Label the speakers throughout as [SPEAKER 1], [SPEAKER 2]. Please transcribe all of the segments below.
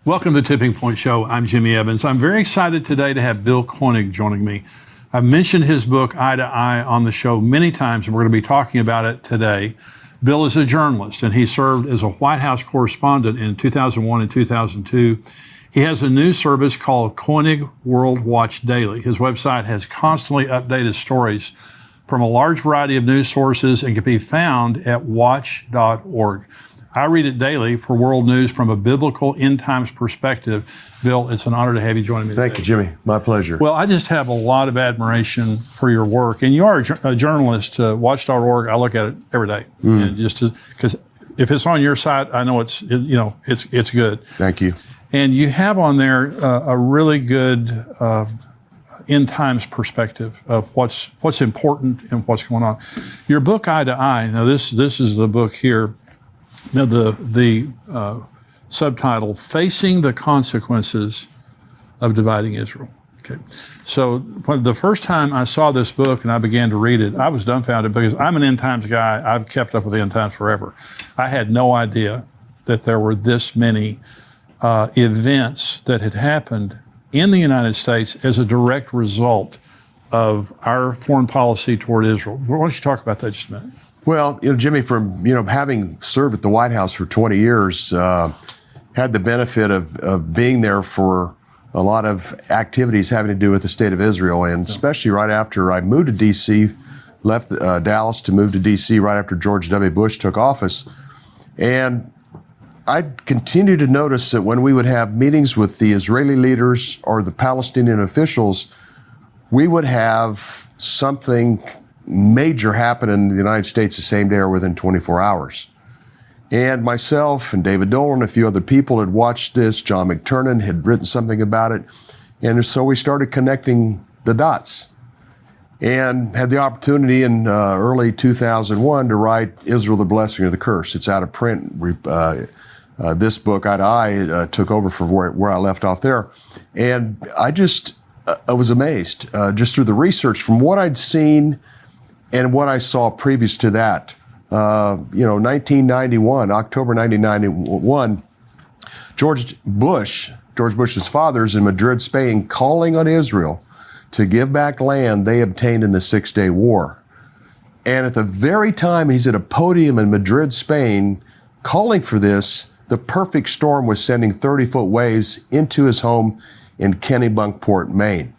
[SPEAKER 1] Welcome to the Tipping Point Show. I'm Jimmy Evans. I'm very excited today to have Bill Koenig joining me. I've mentioned his book, Eye to Eye, on the show many times, and we're going to be talking about it today. Bill is a journalist, and he served as a White House correspondent in 2001 and 2002. He has a news service called Koenig World Watch Daily. His website has constantly updated stories from a large variety of news sources and can be found at watch.org. I read it daily for world news from a biblical end times perspective. Bill, it's an honor to have you joining me today.
[SPEAKER 2] Thank you, Jimmy. My pleasure.
[SPEAKER 1] Well, I just have a lot of admiration for your work, and you are a journalist. Watch.org, I look at it every day, and just because if it's on your site, I know it's good.
[SPEAKER 2] Thank you.
[SPEAKER 1] And you have on there a really good end times perspective of what's important and what's going on. Your book, Eye to Eye. Now, this is the book here. Now, the subtitle, Facing the Consequences of Dividing Israel. Okay. So the first time I saw this book and I began to read it, I was dumbfounded because I'm an end times guy. I've kept up with the end times forever. I had no idea that there were this many events that had happened in the United States as a direct result of our foreign policy toward Israel. Why don't you talk about that just a minute?
[SPEAKER 2] Well, Jimmy, from having served at the White House for 20 years, had the benefit of being there for a lot of activities having to do with the state of Israel, and especially right after I moved to D.C., left Dallas to move to D.C. right after George W. Bush took office. And I continued to notice that when we would have meetings with the Israeli leaders or the Palestinian officials, we would have something major happen in the United States the same day or within 24 hours. And myself and David Dolan and a few other people had watched this. John McTernan had written something about it. And so we started connecting the dots and had the opportunity in early 2001 to write Israel, the Blessing or the Curse. It's out of print. This book, Eye to Eye, took over from where I left off there. And I was amazed just through the research from what I'd seen and what I saw previous to that. 1991, October 1991, George Bush's father is in Madrid, Spain, calling on Israel to give back land they obtained in the Six-Day War. And at the very time he's at a podium in Madrid, Spain, calling for this, the perfect storm was sending 30-foot waves into his home in Kennebunkport, Maine.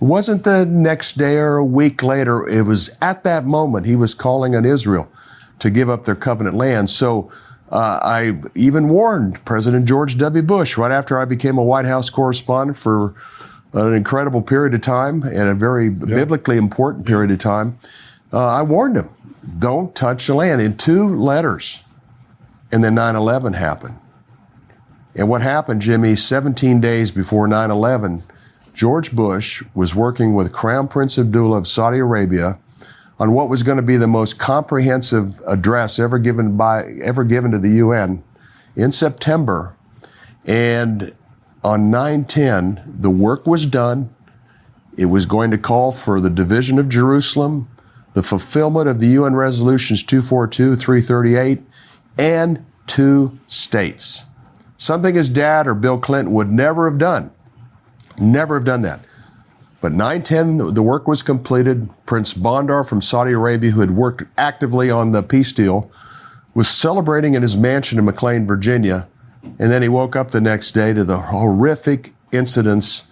[SPEAKER 2] It wasn't the next day or a week later. It was at that moment he was calling on Israel to give up their covenant land. So I even warned President George W. Bush right after I became a White House correspondent for an incredible period of time and a very biblically important period of time. I warned him, don't touch the land, in 2 letters. And then 9/11 happened. And what happened, Jimmy, 17 days before 9/11, George Bush was working with Crown Prince Abdullah of Saudi Arabia on what was going to be the most comprehensive address ever given to the UN in September. And on 9/10, the work was done. It was going to call for the division of Jerusalem, the fulfillment of the UN resolutions 242, 338, and 2 states. Something his dad or Bill Clinton would never have done. Never have done that. But 9/10, the work was completed. Prince Bandar from Saudi Arabia, who had worked actively on the peace deal, was celebrating in his mansion in McLean, Virginia. And then he woke up the next day to the horrific incidents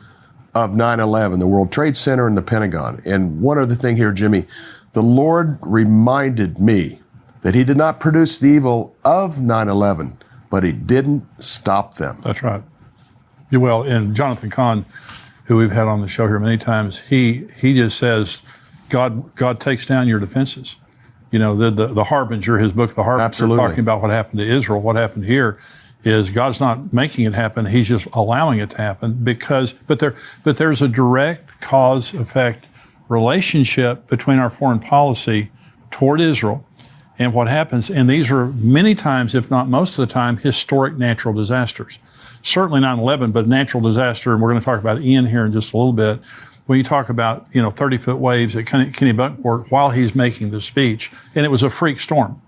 [SPEAKER 2] of 9/11, the World Trade Center and the Pentagon. And one other thing here, Jimmy, the Lord reminded me that he did not produce the evil of 9/11, but he didn't stop them.
[SPEAKER 1] That's right. Well, and Jonathan Cahn, who we've had on the show here many times, he just says, God takes down your defenses. The Harbinger, his book, The Harbinger,
[SPEAKER 2] Absolutely.
[SPEAKER 1] Talking about what happened to Israel. What happened here is God's not making it happen; He's just allowing it to happen but there's a direct cause-effect relationship between our foreign policy toward Israel and what happens. And these are many times, if not most of the time, historic natural disasters. Certainly 9/11, but a natural disaster, and we're going to talk about Ian here in just a little bit. When you talk about 30-foot waves at Kennebunkport while he's making the speech, and it was a freak storm.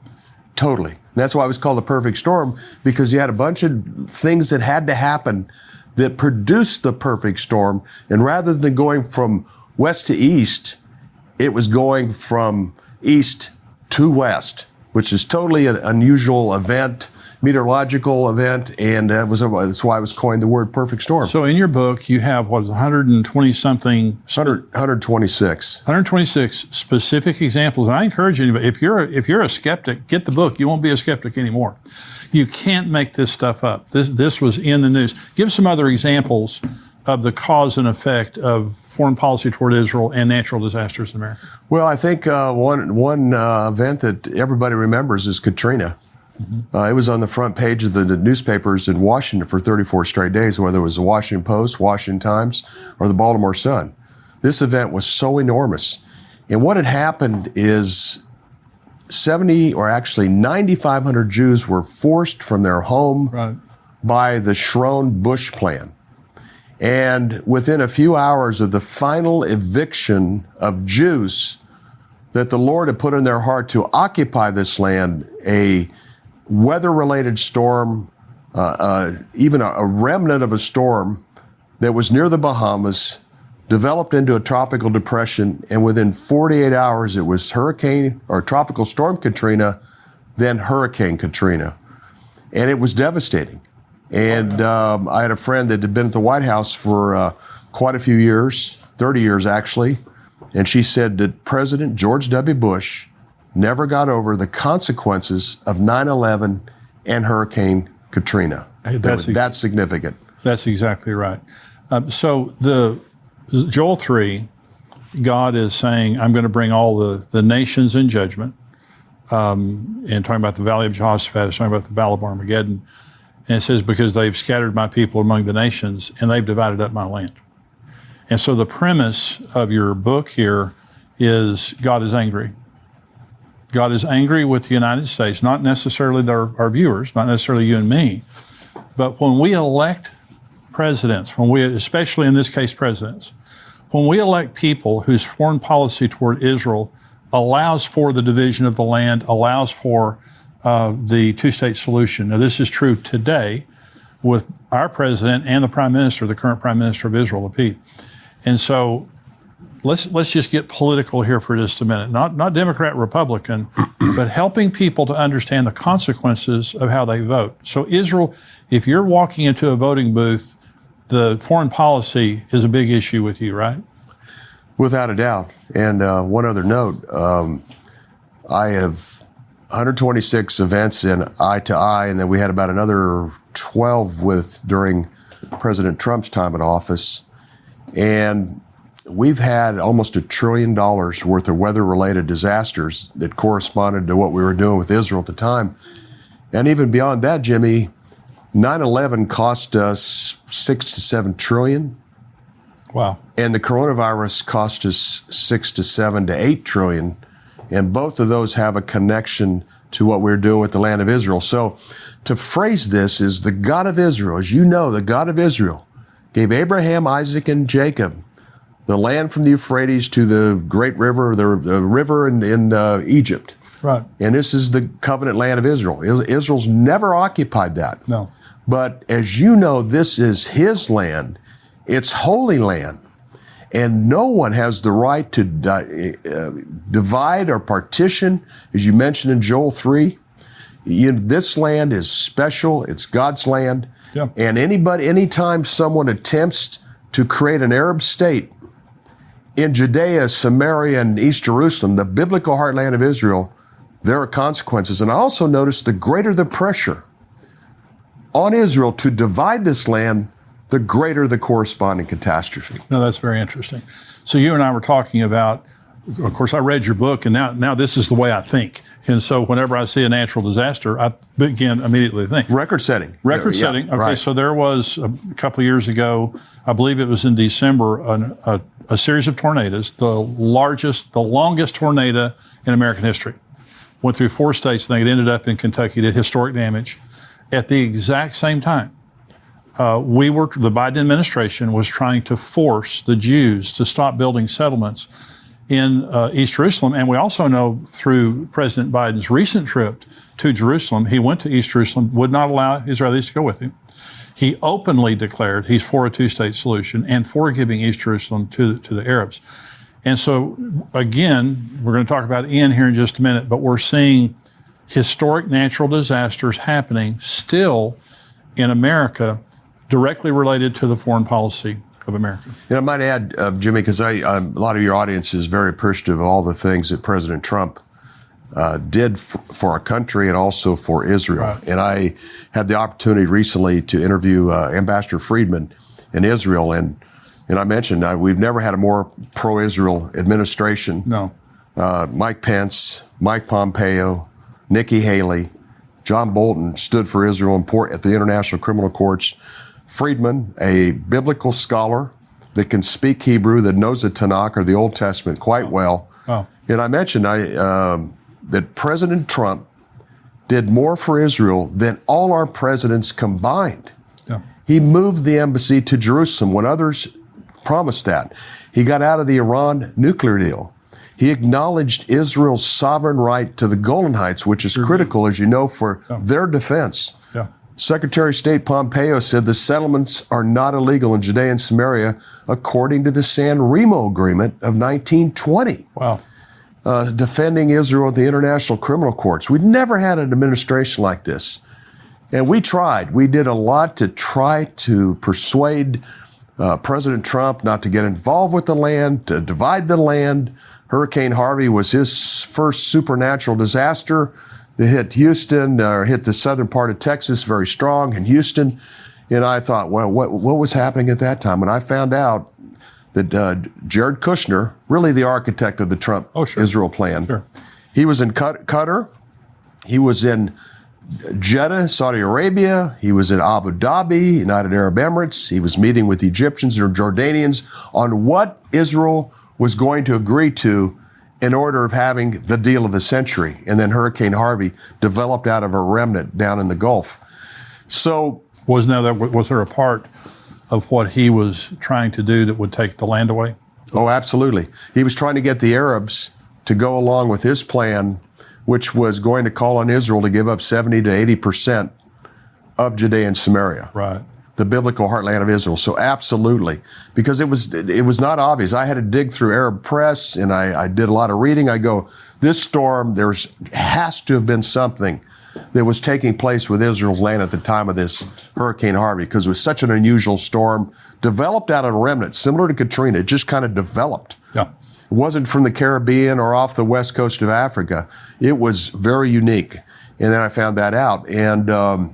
[SPEAKER 2] Totally. And that's why it was called the perfect storm, because you had a bunch of things that had to happen that produced the perfect storm. And rather than going from west to east, it was going from east to west, which is totally an unusual event, meteorological event, and that's why it was coined the word perfect storm.
[SPEAKER 1] So in your book, you have, 120-something?
[SPEAKER 2] 126.
[SPEAKER 1] 126 specific examples. And I encourage anybody, if you're a skeptic, get the book. You won't be a skeptic anymore. You can't make this stuff up. This was in the news. Give some other examples of the cause and effect of foreign policy toward Israel and natural disasters in America.
[SPEAKER 2] Well, I think one event that everybody remembers is Katrina. Mm-hmm. It was on the front page of the newspapers in Washington for 34 straight days, whether it was the Washington Post, Washington Times, or the Baltimore Sun. This event was so enormous. And what had happened is 9,500 Jews were forced from their home by the Schroen-Bush plan. And within a few hours of the final eviction of Jews that the Lord had put in their heart to occupy this land, a weather-related storm, even a remnant of a storm that was near the Bahamas, developed into a tropical depression, and within 48 hours it was Tropical Storm Katrina, then Hurricane Katrina. And it was devastating. And I had a friend that had been at the White House for quite a few years, 30 years actually, and she said that President George W. Bush never got over the consequences of 9/11 and Hurricane Katrina. That's significant.
[SPEAKER 1] That's exactly right. So Joel 3, God is saying, I'm going to bring all the nations in judgment. And talking about the Valley of Jehoshaphat, it's talking about the Battle of Armageddon. And it says, because they've scattered my people among the nations and they've divided up my land. And so the premise of your book here is God is angry. God is angry with the United States, not necessarily our viewers, not necessarily you and me, but when we elect presidents, especially in this case presidents, when we elect people whose foreign policy toward Israel allows for the division of the land, allows for the two-state solution. Now, this is true today with our president and the prime minister, the current prime minister of Israel, Lapid. And so let's just get political here for just a minute. Not Democrat, Republican, but helping people to understand the consequences of how they vote. So Israel, if you're walking into a voting booth, the foreign policy is a big issue with you, right?
[SPEAKER 2] Without a doubt. And one other note, I have 126 events in eye to eye, and then we had about another 12 during President Trump's time in office. And we've had almost $1 trillion worth of weather-related disasters that corresponded to what we were doing with Israel at the time. And even beyond that, Jimmy, 9/11 cost us $6 to $7 trillion.
[SPEAKER 1] Wow.
[SPEAKER 2] And the coronavirus cost us $6 to $7 to $8 trillion. And both of those have a connection to what we're doing with the land of Israel. So to phrase this is the God of Israel, as you know, the God of Israel gave Abraham, Isaac, and Jacob the land from the Euphrates to the great river, the river in Egypt.
[SPEAKER 1] Right.
[SPEAKER 2] And this is the covenant land of Israel. Israel's never occupied that.
[SPEAKER 1] No.
[SPEAKER 2] But as you know, this is his land. It's holy land. And no one has the right to divide or partition, as you mentioned in Joel 3. This land is special. It's God's land.
[SPEAKER 1] Yeah.
[SPEAKER 2] And anytime someone attempts to create an Arab state in Judea, Samaria, and East Jerusalem, the biblical heartland of Israel, there are consequences. And I also noticed the greater the pressure on Israel to divide this land, the greater the corresponding catastrophe.
[SPEAKER 1] No, that's very interesting. So you and I were talking about, of course, I read your book, and now this is the way I think. And so whenever I see a natural disaster, I begin immediately to think.
[SPEAKER 2] Record setting.
[SPEAKER 1] Record setting. Okay,
[SPEAKER 2] right.
[SPEAKER 1] So there was a couple of years ago, I believe it was in December, a series of tornadoes, the longest tornado in American history. Went through 4 states, and it ended up in Kentucky, did historic damage. At the exact same time, the Biden administration was trying to force the Jews to stop building settlements in East Jerusalem. And we also know through President Biden's recent trip to Jerusalem, he went to East Jerusalem, would not allow Israelis to go with him. He openly declared he's for a two-state solution and for giving East Jerusalem to the Arabs. And so, again, we're going to talk about Ian here in just a minute, but we're seeing historic natural disasters happening still in America directly related to the foreign policy of America.
[SPEAKER 2] And I might add, Jimmy, because a lot of your audience is very appreciative of all the things that President Trump did for our country and also for Israel.
[SPEAKER 1] Right.
[SPEAKER 2] And I had the opportunity recently to interview Ambassador Friedman in Israel, and I mentioned we've never had a more pro-Israel administration.
[SPEAKER 1] No.
[SPEAKER 2] Mike Pence, Mike Pompeo, Nikki Haley, John Bolton stood for Israel at the International Criminal Courts. Friedman, a biblical scholar that can speak Hebrew, that knows the Tanakh or the Old Testament quite well.
[SPEAKER 1] Oh.
[SPEAKER 2] And I mentioned that President Trump did more for Israel than all our presidents combined.
[SPEAKER 1] Yeah.
[SPEAKER 2] He moved the embassy to Jerusalem when others promised that. He got out of the Iran nuclear deal. He acknowledged Israel's sovereign right to the Golan Heights, which is critical, as you know, for their defense.
[SPEAKER 1] Yeah.
[SPEAKER 2] Secretary of State Pompeo said the settlements are not illegal in Judea and Samaria according to the San Remo Agreement of 1920.
[SPEAKER 1] Wow.
[SPEAKER 2] Defending Israel at the International Criminal Courts. We've never had an administration like this. And we tried. We did a lot to try to persuade President Trump not to get involved with the land, to divide the land. Hurricane Harvey was his first supernatural disaster. It hit Houston, or hit the southern part of Texas very strong in Houston. And I thought, well, what was happening at that time? And I found out that Jared Kushner, really the architect of the Trump-Israel plan,
[SPEAKER 1] Sure.
[SPEAKER 2] He was in Qatar. He was in Jeddah, Saudi Arabia. He was in Abu Dhabi, United Arab Emirates. He was meeting with Egyptians or Jordanians on what Israel was going to agree to in order of having the deal of the century. And then Hurricane Harvey developed out of a remnant down in the Gulf. So
[SPEAKER 1] Was there a part of what he was trying to do that would take the land away?
[SPEAKER 2] Oh, absolutely. He was trying to get the Arabs to go along with his plan, which was going to call on Israel to give up 70 to 80% of Judea and Samaria.
[SPEAKER 1] Right.
[SPEAKER 2] The biblical heartland of Israel. So absolutely, because it was not obvious. I had to dig through Arab press, and I did a lot of reading. I go, this storm, has to have been something that was taking place with Israel's land at the time of this Hurricane Harvey, because it was such an unusual storm, developed out of a remnant, similar to Katrina. It just kind of developed.
[SPEAKER 1] Yeah.
[SPEAKER 2] It wasn't from the Caribbean or off the west coast of Africa. It was very unique. And then I found that out, and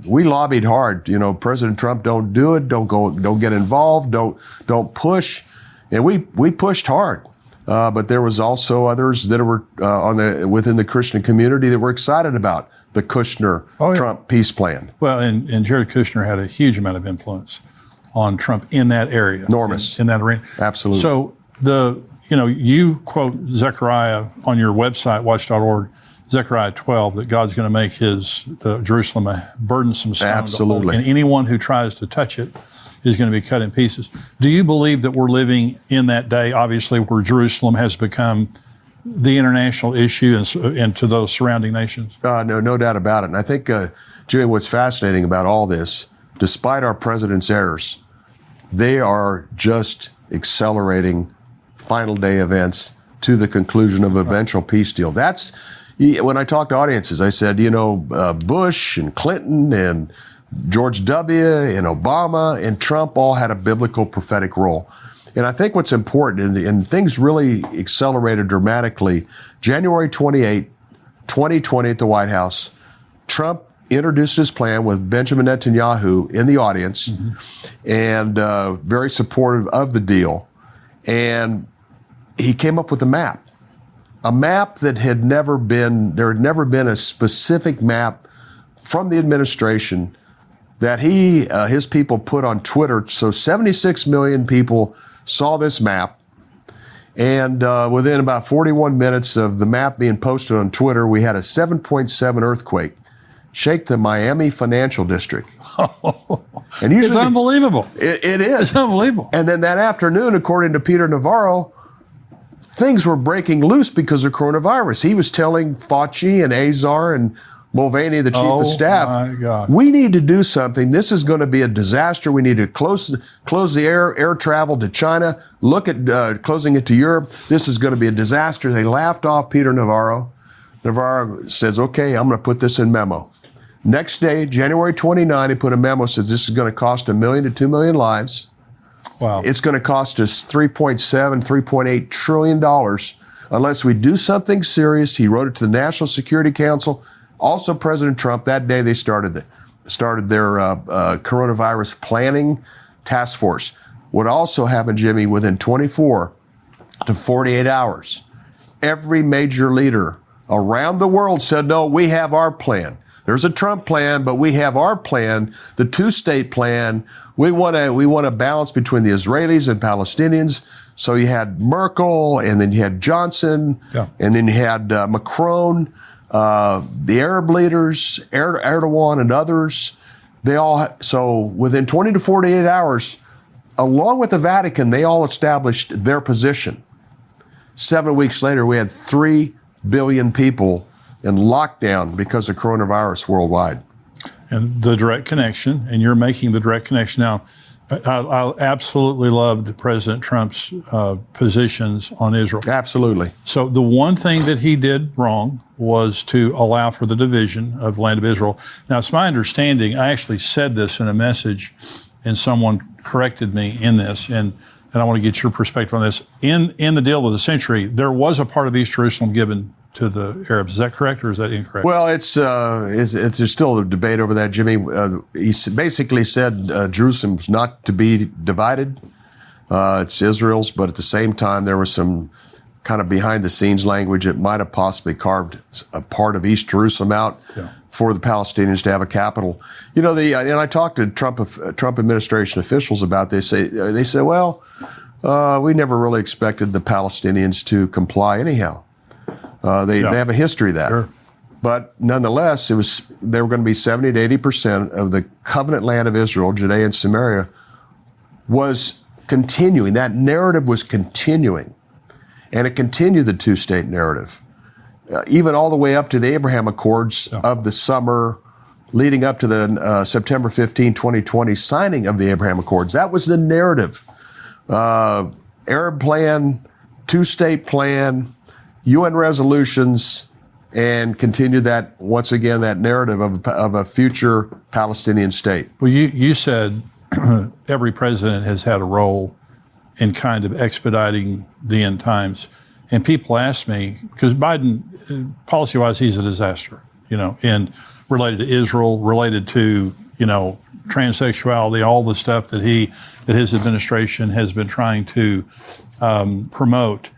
[SPEAKER 2] we lobbied hard. You know, President Trump, don't do it, don't get involved, don't push, and we pushed hard. But there was also others that were within the Christian community that were excited about the Kushner-Trump peace plan.
[SPEAKER 1] Well, and Jared Kushner had a huge amount of influence on Trump in that area,
[SPEAKER 2] enormous
[SPEAKER 1] in that arena.
[SPEAKER 2] Absolutely.
[SPEAKER 1] So you quote Zechariah on your website, watch.org. Zechariah 12, that God's going to make the Jerusalem a burdensome stone.
[SPEAKER 2] Absolutely.
[SPEAKER 1] And anyone who tries to touch it is going to be cut in pieces. Do you believe that we're living in that day, obviously, where Jerusalem has become the international issue and to those surrounding nations?
[SPEAKER 2] No doubt about it. And I think, Jimmy, what's fascinating about all this, despite our president's errors, they are just accelerating final day events to the conclusion of an eventual peace deal. When I talk to audiences, I said, Bush and Clinton and George W. and Obama and Trump all had a biblical prophetic role. And I think what's important, and things really accelerated dramatically, January 28, 2020 at the White House, Trump introduced his plan with Benjamin Netanyahu in the audience, and very supportive of the deal. And he came up with a map that there had never been a specific map from the administration that his people put on Twitter. So 76 million people saw this map. And within about 41 minutes of the map being posted on Twitter, we had a 7.7 earthquake shake the Miami financial district. And usually,
[SPEAKER 1] it's unbelievable.
[SPEAKER 2] It is.
[SPEAKER 1] It's unbelievable.
[SPEAKER 2] And then that afternoon, according to Peter Navarro, things were breaking loose because of coronavirus. He was telling Fauci and Azar and Mulvaney, the chief of staff,
[SPEAKER 1] my God.
[SPEAKER 2] we need to do something. This is going to be a disaster. We need to close the air travel to China, look at closing it to Europe. This is going to be a disaster. They laughed off Peter Navarro. Navarro says, okay, I'm going to put this in memo. Next day, January 29, he put a memo, says this is going to cost 1 million to 2 million lives.
[SPEAKER 1] Wow.
[SPEAKER 2] It's going to cost us $3.7, $3.8 trillion unless we do something serious. He wrote it to the National Security Council. Also, President Trump, that day they started their coronavirus planning task force. What also happened, Jimmy, within 24 to 48 hours, every major leader around the world said, no, we have our plan. There's a Trump plan, but we have our plan, the two-state plan. We want a balance between the Israelis and Palestinians. So you had Merkel, and then you had Johnson, and then you had Macron, the Arab leaders, Erdogan and others. So within 20 to 48 hours, along with the Vatican, they all established their position. 7 weeks later, we had 3 billion people in lockdown because of coronavirus worldwide.
[SPEAKER 1] And the direct connection, and you're making the direct connection now. I absolutely loved President Trump's positions on Israel.
[SPEAKER 2] Absolutely.
[SPEAKER 1] So the one thing that he did wrong was to allow for the division of the land of Israel. Now, it's my understanding, I actually said this in a message, and someone corrected me in this, and I want to get your perspective on this. In the deal of the century, there was a part of East Jerusalem given to the Arabs. Is that correct, or is that incorrect?
[SPEAKER 2] Well, there's still a debate over that, Jimmy. He basically said Jerusalem's not to be divided. It's Israel's, but at the same time, there was some kind of behind-the-scenes language that might have possibly carved a part of East Jerusalem out for the Palestinians to have a capital. You know, and I talked to Trump administration officials about this. They say, well, we never really expected the Palestinians to comply anyhow. They have a history of that.
[SPEAKER 1] Sure.
[SPEAKER 2] But nonetheless, they were going to be 70 to 80% of the covenant land of Israel, Judea and Samaria, was continuing. That narrative was continuing. And it continued the two-state narrative, even all the way up to the Abraham Accords of the summer, leading up to the September 15, 2020 signing of the Abraham Accords. That was the narrative. Arab plan, two-state plan, UN resolutions, and continue that, once again, that narrative of a future Palestinian state.
[SPEAKER 1] Well, you said every president has had a role in kind of expediting the end times. And people ask me, because Biden, policy-wise, he's a disaster, and related to Israel, related to, transsexuality, all the stuff that his administration has been trying to promote.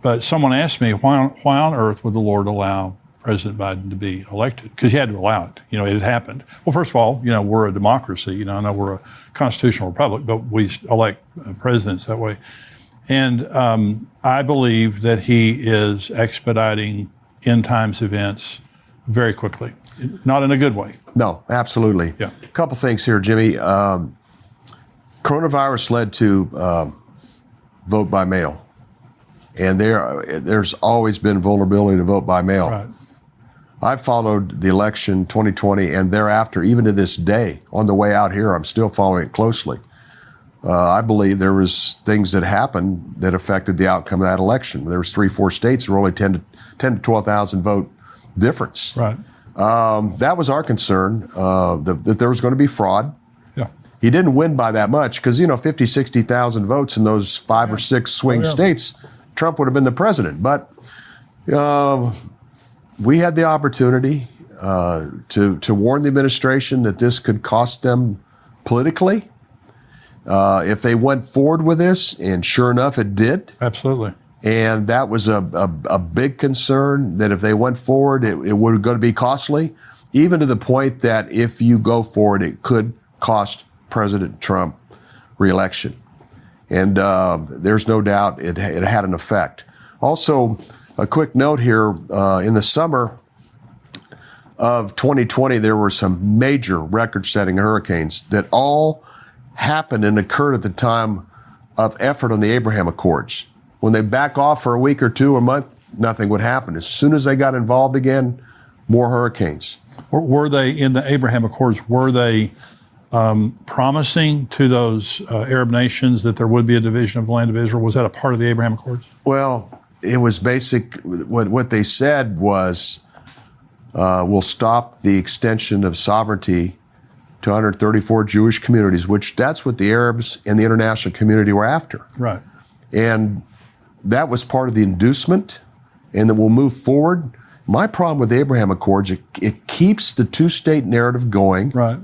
[SPEAKER 1] But someone asked me, why on earth would the Lord allow President Biden to be elected? Because he had to allow it. It had happened. Well, first of all, we're a democracy. I know we're a constitutional republic, but we elect presidents that way. And I believe that he is expediting end times events very quickly, not in a good way.
[SPEAKER 2] No, absolutely.
[SPEAKER 1] Yeah.
[SPEAKER 2] A couple things here, Jimmy. Coronavirus led to vote by mail. And there's always been vulnerability to vote by mail.
[SPEAKER 1] Right.
[SPEAKER 2] I followed the election 2020 and thereafter, even to this day, on the way out here, I'm still following it closely. I believe there was things that happened that affected the outcome of that election. There was 3-4 states that were only 10 to 12,000 vote difference.
[SPEAKER 1] Right.
[SPEAKER 2] That was our concern, that there was going to be fraud.
[SPEAKER 1] Yeah.
[SPEAKER 2] He didn't win by that much because, 50, 60,000 votes in those 5 or 6 swing states, Trump would have been the president. But we had the opportunity to warn the administration that this could cost them politically if they went forward with this, and sure enough, it did.
[SPEAKER 1] Absolutely.
[SPEAKER 2] And that was a big concern, that if they went forward, it was going to be costly, even to the point that if you go forward, it could cost President Trump re-election. And there's no doubt it had an effect. Also, a quick note here, in the summer of 2020, there were some major record-setting hurricanes that all happened and occurred at the time of effort on the Abraham Accords. When they back off for a week or two, a month, nothing would happen. As soon as they got involved again, more hurricanes.
[SPEAKER 1] Were they in the Abraham Accords? Were they promising to those Arab nations that there would be a division of the land of Israel? Was that a part of the Abraham Accords?
[SPEAKER 2] Well, it was basic. What they said was, we'll stop the extension of sovereignty to 134 Jewish communities, which that's what the Arabs and the international community were after.
[SPEAKER 1] Right.
[SPEAKER 2] And that was part of the inducement, and that we'll move forward. My problem with the Abraham Accords, it keeps the two-state narrative going.
[SPEAKER 1] Right.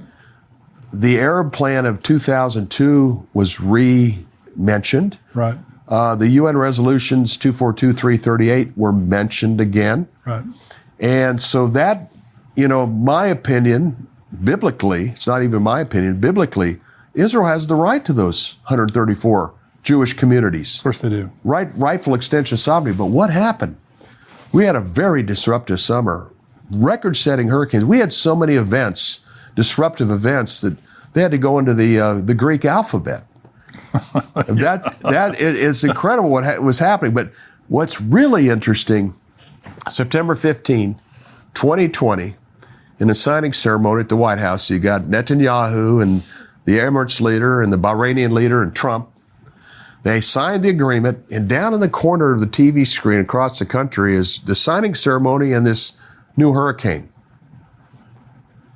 [SPEAKER 2] The Arab plan of 2002 was re-mentioned.
[SPEAKER 1] Right.
[SPEAKER 2] The UN resolutions 242, 338 were mentioned again.
[SPEAKER 1] Right.
[SPEAKER 2] And so that, my opinion, biblically, it's not even my opinion, biblically, Israel has the right to those 134 Jewish communities.
[SPEAKER 1] Of course they do.
[SPEAKER 2] Rightful extension of sovereignty. But what happened? We had a very disruptive summer, record-setting hurricanes. We had so many events, disruptive events, that they had to go into the Greek alphabet. It's incredible what was happening. But what's really interesting, September 15, 2020, in a signing ceremony at the White House, you got Netanyahu and the Emirates leader and the Bahraini leader and Trump. They signed the agreement, and down in the corner of the TV screen across the country is the signing ceremony and this new hurricane,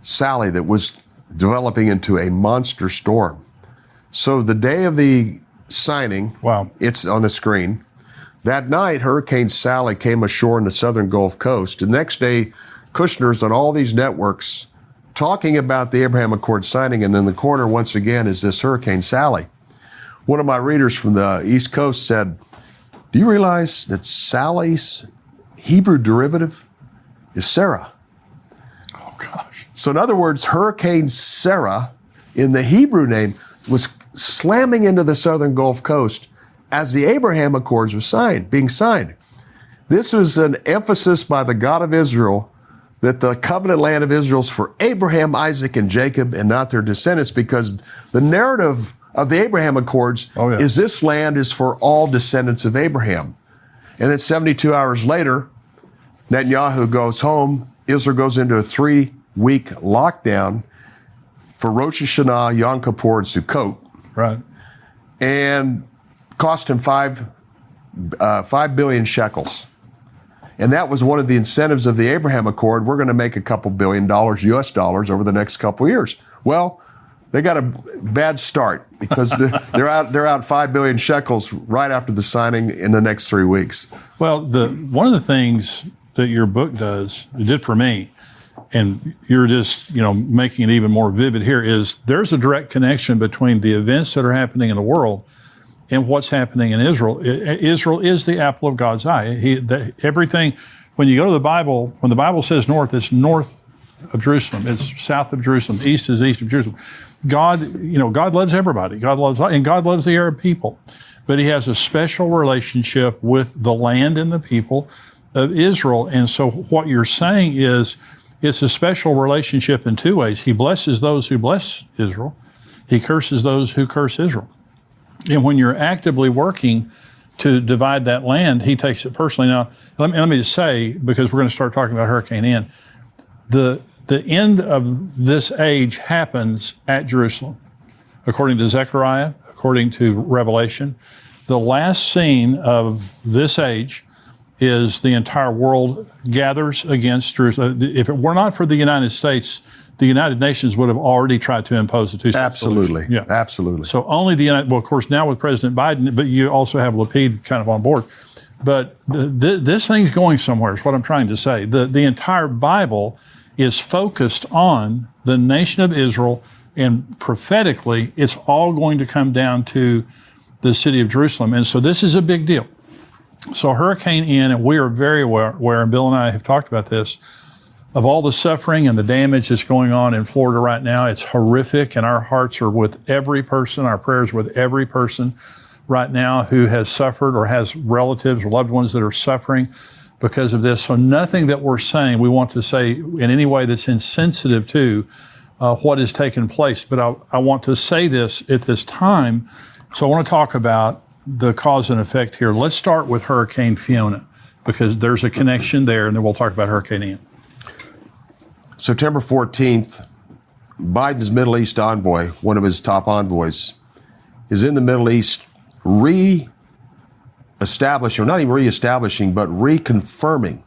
[SPEAKER 2] Sally, that was developing into a monster storm. So the day of the signing,
[SPEAKER 1] wow,
[SPEAKER 2] it's on the screen. That night, Hurricane Sally came ashore in the southern Gulf Coast. The next day, Kushner's on all these networks talking about the Abraham Accord signing, and in the corner, once again, is this Hurricane Sally. One of my readers from the East Coast said, do you realize that Sally's Hebrew derivative is Sarah?
[SPEAKER 1] Oh, gosh.
[SPEAKER 2] So in other words, Hurricane Sarah, in the Hebrew name, was slamming into the southern Gulf Coast as the Abraham Accords were being signed. This was an emphasis by the God of Israel that the covenant land of Israel is for Abraham, Isaac, and Jacob, and not their descendants, because the narrative of the Abraham Accords is this land is for all descendants of Abraham. And then 72 hours later, Netanyahu goes home. Israel goes into a 3-week lockdown for Rosh Hashanah, Yom Kippur, and Sukkot.
[SPEAKER 1] Right.
[SPEAKER 2] And cost him 5 billion shekels. And that was one of the incentives of the Abraham Accord. We're going to make a couple $2 billion US dollars over the next couple of years. Well, they got a bad start because they're out 5 billion shekels right after the signing in the next 3 weeks.
[SPEAKER 1] Well, one of the things that your book it did for me, and you're just making it even more vivid here, is there's a direct connection between the events that are happening in the world and what's happening in Israel. Israel is the apple of God's eye. Everything, when you go to the Bible, when the Bible says north, it's north of Jerusalem. It's south of Jerusalem. East is east of Jerusalem. God loves everybody. God loves the Arab people. But he has a special relationship with the land and the people of Israel. And so what you're saying is it's a special relationship in two ways. He blesses those who bless Israel. He curses those who curse Israel. And when you're actively working to divide that land, he takes it personally. Now, let me just say, because we're going to start talking about Hurricane Ian, the end of this age happens at Jerusalem. According to Zechariah, according to Revelation, the last scene of this age is the entire world gathers against Jerusalem. If it were not for the United States, the United Nations would have already tried to impose a two-state solution.
[SPEAKER 2] Yeah, absolutely.
[SPEAKER 1] So only of course, now with President Biden, but you also have Lapid kind of on board. But this thing's going somewhere is what I'm trying to say. The entire Bible is focused on the nation of Israel, and prophetically, it's all going to come down to the city of Jerusalem. And so this is a big deal. So Hurricane Ian, and we are very aware, and Bill and I have talked about this, of all the suffering and the damage that's going on in Florida right now. It's horrific, and our hearts are with every person, our prayers with every person right now who has suffered or has relatives or loved ones that are suffering because of this. So nothing that we're saying we want to say in any way that's insensitive to what has taken place. But I want to say this at this time. So I want to talk about the cause and effect here. Let's start with Hurricane Fiona, because there's a connection there, and then we'll talk about Hurricane Ian.
[SPEAKER 2] September 14th, Biden's Middle East envoy, one of his top envoys, is in the Middle East reestablishing, or not even reestablishing, but reconfirming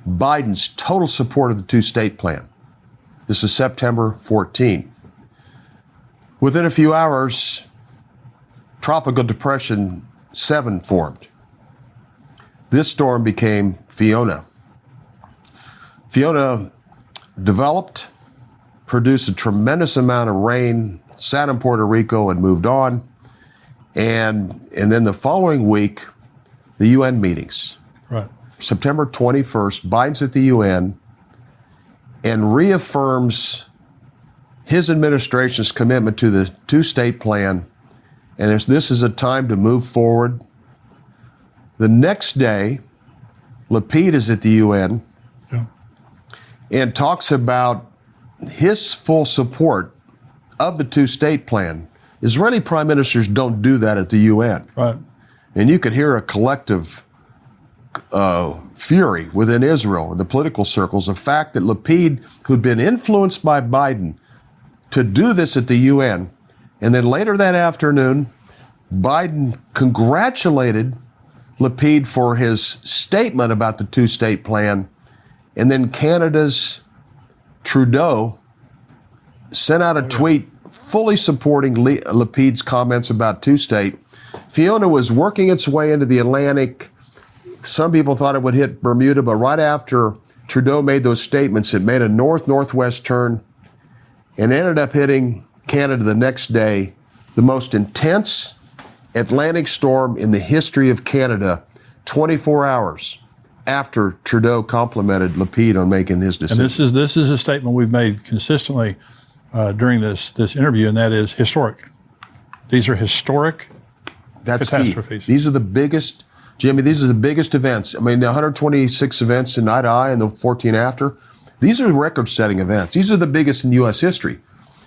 [SPEAKER 2] Biden's total support of the two-state plan. This is September 14. Within a few hours, Tropical Depression 7 formed. This storm became Fiona. Fiona developed, produced a tremendous amount of rain, sat in Puerto Rico and moved on. And then the following week, the UN meetings.
[SPEAKER 1] Right.
[SPEAKER 2] September 21st, Biden's at the UN and reaffirms his administration's commitment to the two-state plan. And this is a time to move forward. The next day, Lapid is at the UN and talks about his full support of the two-state plan. Israeli prime ministers don't do that at the UN.
[SPEAKER 1] Right.
[SPEAKER 2] And you could hear a collective fury within Israel in the political circles. The fact that Lapid, who'd been influenced by Biden to do this at the UN, and then later that afternoon, Biden congratulated Lapid for his statement about the two-state plan, and then Canada's Trudeau sent out a tweet fully supporting Lapid's comments about two-state. Fiona was working its way into the Atlantic. Some people thought it would hit Bermuda, but right after Trudeau made those statements, it made a north-northwest turn and ended up hitting Canada the next day, the most intense Atlantic storm in the history of Canada, 24 hours after Trudeau complimented Lapid on making his decision.
[SPEAKER 1] And this is a statement we've made consistently during this interview, and that is historic. These are historic catastrophes.
[SPEAKER 2] Key. These are the biggest, Jimmy, these are the biggest events. I mean, the 126 events in eye to eye and the 14 after, these are record-setting events. These are the biggest in U.S. history.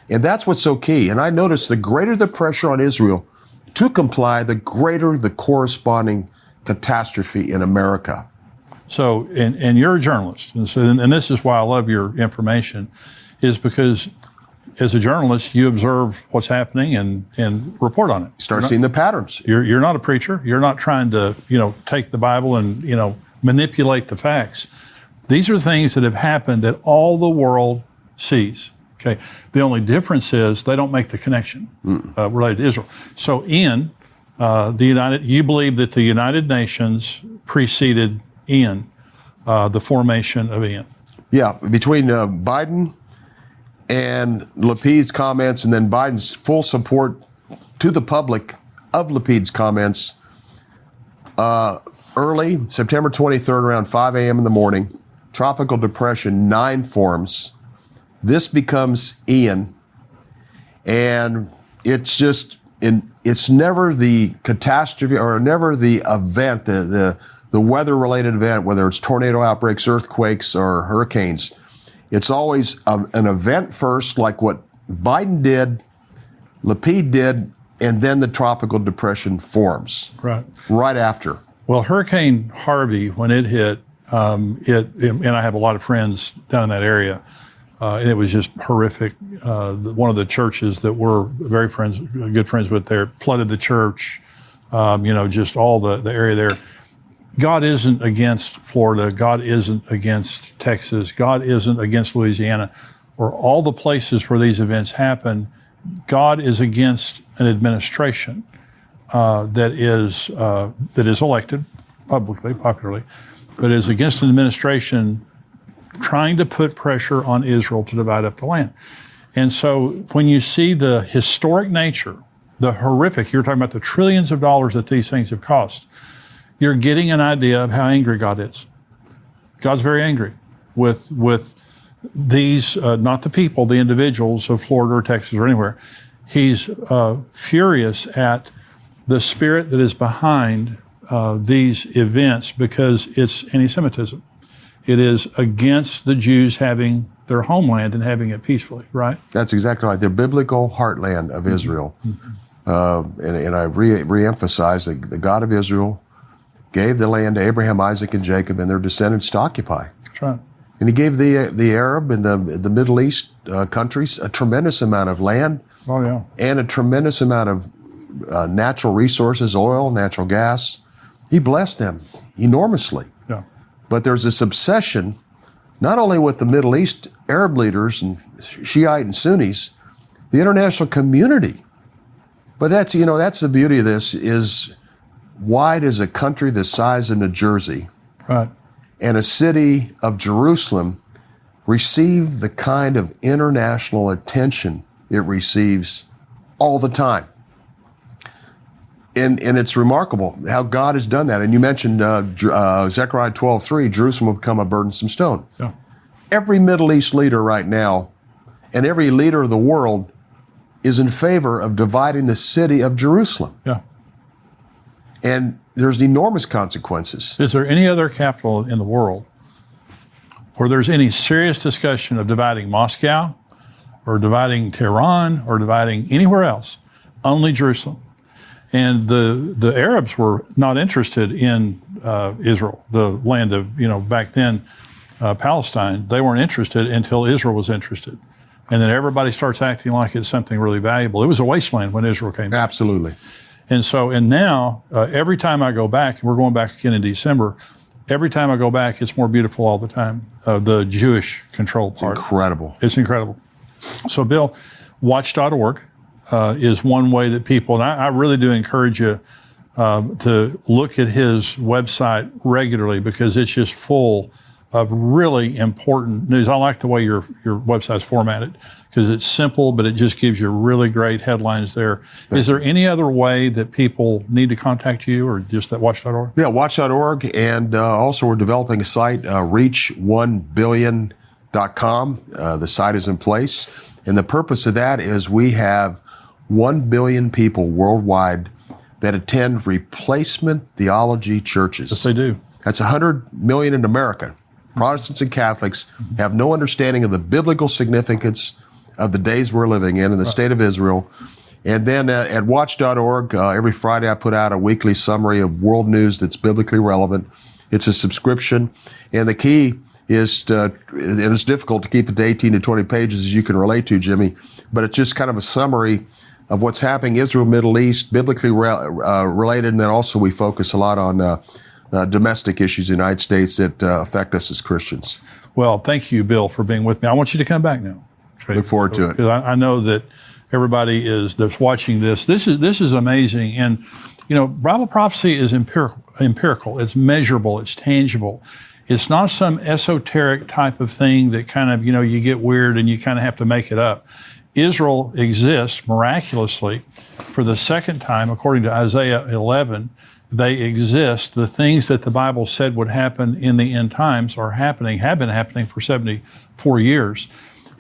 [SPEAKER 2] And that's what's so key. And I noticed the greater the pressure on Israel to comply, the greater the corresponding catastrophe in America.
[SPEAKER 1] So, and you're a journalist, and this is why I love your information, is because as a journalist, you observe what's happening and report on it.
[SPEAKER 2] Start seeing the patterns.
[SPEAKER 1] You're not a preacher. You're not trying to, take the Bible and, manipulate the facts. These are things that have happened that all the world sees. Okay. The only difference is they don't make the connection related to Israel. So you believe that the United Nations preceded Ian, the formation of Ian. Yeah,
[SPEAKER 2] between Biden and Lapid's comments, and then Biden's full support to the public of Lapid's comments, early, September 23rd, around 5 a.m. in the morning, Tropical Depression 9 forms. This becomes Ian, and it's never the catastrophe or never the event, the weather-related event, whether it's tornado outbreaks, earthquakes, or hurricanes. It's always an event first, like what Biden did, Lapid did, and then the Tropical Depression forms. Right after.
[SPEAKER 1] Well, Hurricane Harvey, when it hit, and I have a lot of friends down in that area, and it was just horrific. One of the churches that we're good friends with there, flooded the church, just all the area there. God isn't against Florida. God isn't against Texas. God isn't against Louisiana, or all the places where these events happen. God is against an administration that is elected popularly, but is against an administration trying to put pressure on Israel to divide up the land. And so when you see the historic nature, the horrific, you're talking about the trillions of dollars that these things have cost, you're getting an idea of how angry God is. God's very angry with these, not the people, the individuals of Florida or Texas or anywhere. He's furious at the spirit that is behind these events because it's anti-Semitism. It is against the Jews having their homeland and having it peacefully, right?
[SPEAKER 2] That's exactly right. The biblical heartland of Israel. and I re-emphasize that the God of Israel gave the land to Abraham, Isaac, and Jacob and their descendants to occupy.
[SPEAKER 1] That's right.
[SPEAKER 2] And he gave the Arab and the Middle East countries a tremendous amount of land
[SPEAKER 1] Oh, yeah.
[SPEAKER 2] and a tremendous amount of natural resources, oil, natural gas. He blessed them enormously.
[SPEAKER 1] Yeah.
[SPEAKER 2] But there's this obsession, not only with the Middle East Arab leaders and Shiite and Sunnis, the international community. But that's the beauty of this is, why does a country the size of New Jersey
[SPEAKER 1] Right.
[SPEAKER 2] and a city of Jerusalem receive the kind of international attention it receives all the time? And it's remarkable how God has done that. And you mentioned Zechariah 12:3, Jerusalem will become a burdensome stone.
[SPEAKER 1] Yeah.
[SPEAKER 2] Every Middle East leader right now and every leader of the world is in favor of dividing the city of Jerusalem.
[SPEAKER 1] Yeah.
[SPEAKER 2] And there's enormous consequences.
[SPEAKER 1] Is there any other capital in the world where there's any serious discussion of dividing Moscow or dividing Tehran or dividing anywhere else? Only Jerusalem. And the Arabs were not interested in Israel, the land of, back then, Palestine. They weren't interested until Israel was interested. And then everybody starts acting like it's something really valuable. It was a wasteland when Israel came back.
[SPEAKER 2] Absolutely.
[SPEAKER 1] And now, every time I go back, and we're going back again in December, every time I go back, it's more beautiful all the time. The Jewish control part.
[SPEAKER 2] Incredible.
[SPEAKER 1] It's incredible. So, Bill, watch.org is one way that people, and I really do encourage you to look at his website regularly, because it's just full of really important news. I like the way your website's formatted, because it's simple, but it just gives you really great headlines there. Is there any other way that people need to contact you, or just at watch.org?
[SPEAKER 2] Yeah, watch.org. And also we're developing a site, reach1billion.com. The site is in place. And the purpose of that is we have 1 billion people worldwide that attend replacement theology churches.
[SPEAKER 1] Yes, they do.
[SPEAKER 2] That's 100 million in America. Protestants and Catholics have no understanding of the biblical significance of the days we're living in the state of Israel. And then at watch.org, every Friday I put out a weekly summary of world news that's biblically relevant. It's a subscription. And the key is, and it's difficult to keep it to 18 to 20 pages, as you can relate to, Jimmy, but it's just kind of a summary of what's happening Israel, Middle East, biblically related. And then also we focus a lot on domestic issues in the United States that affect us as Christians.
[SPEAKER 1] Well, thank you, Bill, for being with me. I want you to come back now. Okay?
[SPEAKER 2] Look forward to it.
[SPEAKER 1] Because I know that everybody that's watching this. This is amazing. And, Bible prophecy is empirical. It's measurable. It's tangible. It's not some esoteric type of thing that kind of, you get weird and you kind of have to make it up. Israel exists miraculously for the second time, according to Isaiah 11. They exist. The things that the Bible said would happen in the end times are happening, have been happening for 74 years.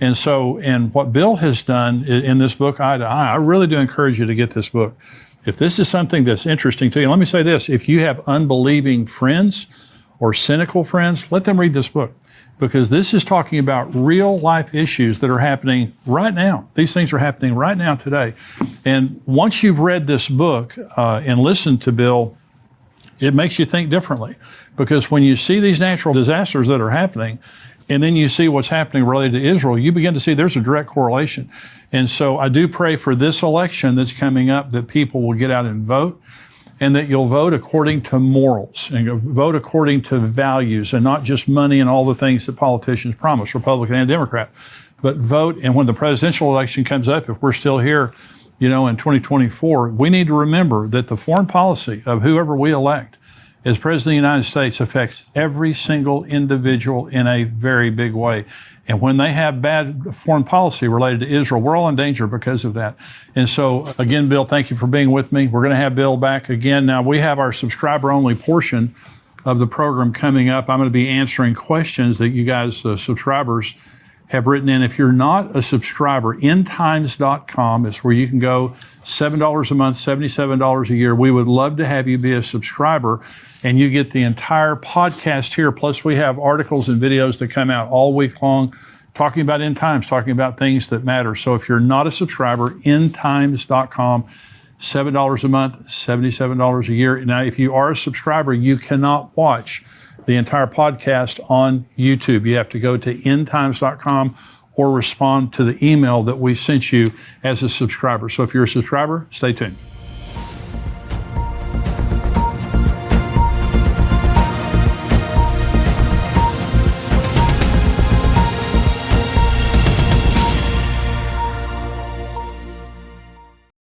[SPEAKER 1] And what Bill has done in this book, Eye to Eye, I really do encourage you to get this book. If this is something that's interesting to you, let me say this. If you have unbelieving friends or cynical friends, let them read this book, because this is talking about real life issues that are happening right now. These things are happening right now today. And once you've read this book and listened to Bill, it makes you think differently, because when you see these natural disasters that are happening, and then you see what's happening related to Israel, you begin to see there's a direct correlation. And so I do pray for this election that's coming up that people will get out and vote, and that you'll vote according to morals and you'll vote according to values, and not just money and all the things that politicians promise, Republican and Democrat, but vote. And when the presidential election comes up, if we're still here, in 2024, we need to remember that the foreign policy of whoever we elect as President of the United States affects every single individual in a very big way. And when they have bad foreign policy related to Israel, we're all in danger because of that. And so, again, Bill, thank you for being with me. We're going to have Bill back again. Now, we have our subscriber-only portion of the program coming up. I'm going to be answering questions that you guys, subscribers, have written in. If you're not a subscriber, endtimes.com is where you can go. $7 a month, $77 a year. We would love to have you be a subscriber, and you get the entire podcast here. Plus, we have articles and videos that come out all week long talking about end times, talking about things that matter. So if you're not a subscriber, endtimes.com, $7 a month, $77 a year. Now, if you are a subscriber, you cannot watch the entire podcast on YouTube. You have to go to endtimes.com or respond to the email that we sent you as a subscriber. So if you're a subscriber, stay tuned.